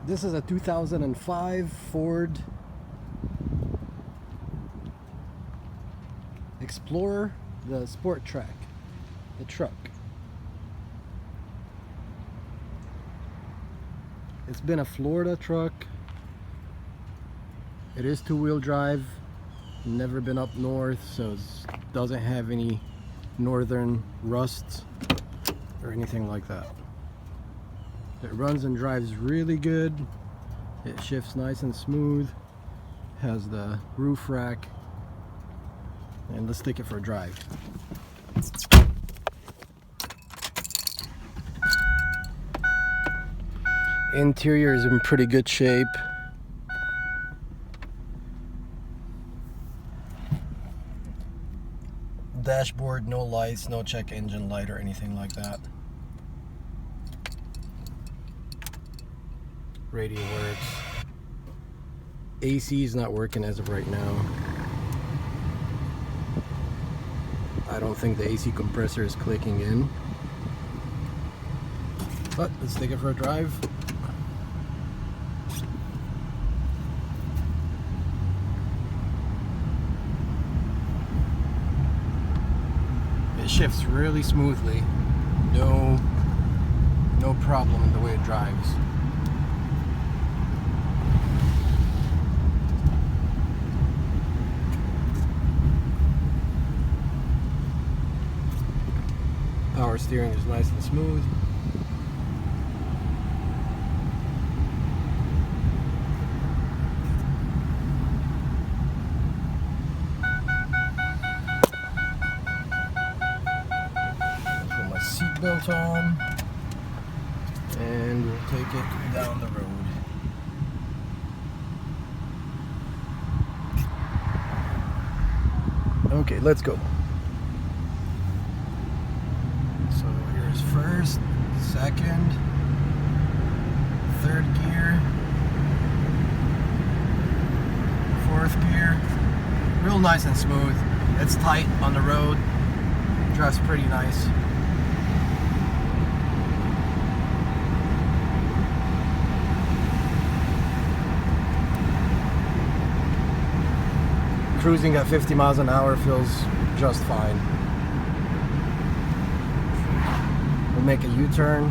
This is a 2005 Ford Explorer, the sport trac, the truck. It's been a Florida truck. It is two-wheel drive, never been up north, so it doesn't have any northern rust or anything like that. It runs and drives really good. It shifts nice and smooth. Has the roof rack. And let's take it for a drive. Interior is in pretty good shape. Dashboard, no lights, no check engine light or anything like that. Radio works. AC is not working as of right now. I don't think the AC compressor is clicking in. But let's take it for a drive. It shifts really smoothly. No problem in the way it drives. Power steering is nice and smooth. Put my seatbelt on and we'll take it down the road. Okay, let's go. So here's first, second, third gear, fourth gear. Real nice and smooth. It's tight on the road. Drives pretty nice. Cruising at 50 miles an hour feels just fine. We'll make a U-turn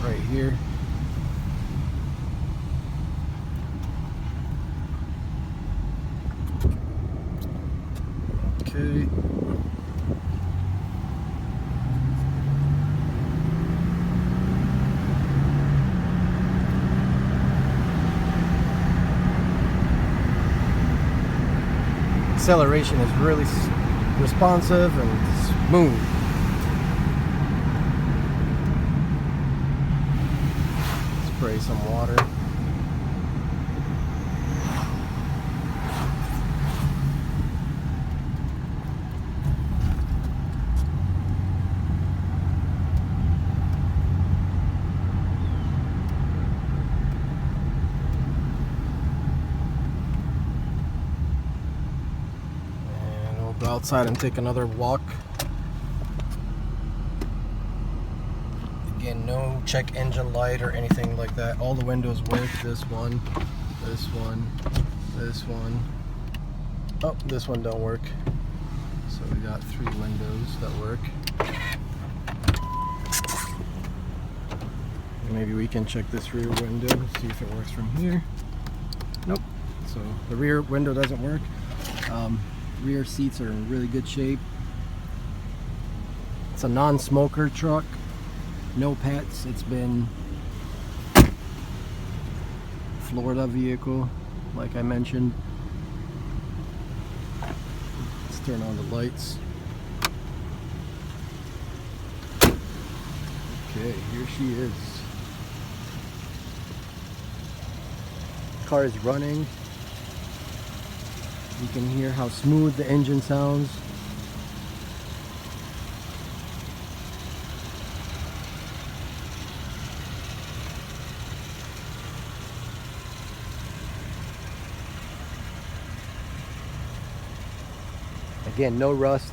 right here. Okay. Acceleration is really responsive and smooth. Spray some water. Go outside and take another walk. Again, no check engine light or anything like that. All the windows work. This one, this one, this one. Oh, this one don't work. So we got 3 windows that work. Maybe we can check this rear window, see if it works from here. Nope. So the rear window doesn't work. Rear seats are in really good shape. It's a non-smoker truck. No pets. It's been Florida vehicle, like I mentioned. Let's turn on the lights. Okay, here she is. Car is running. You can hear how smooth the engine sounds. Again, no rust.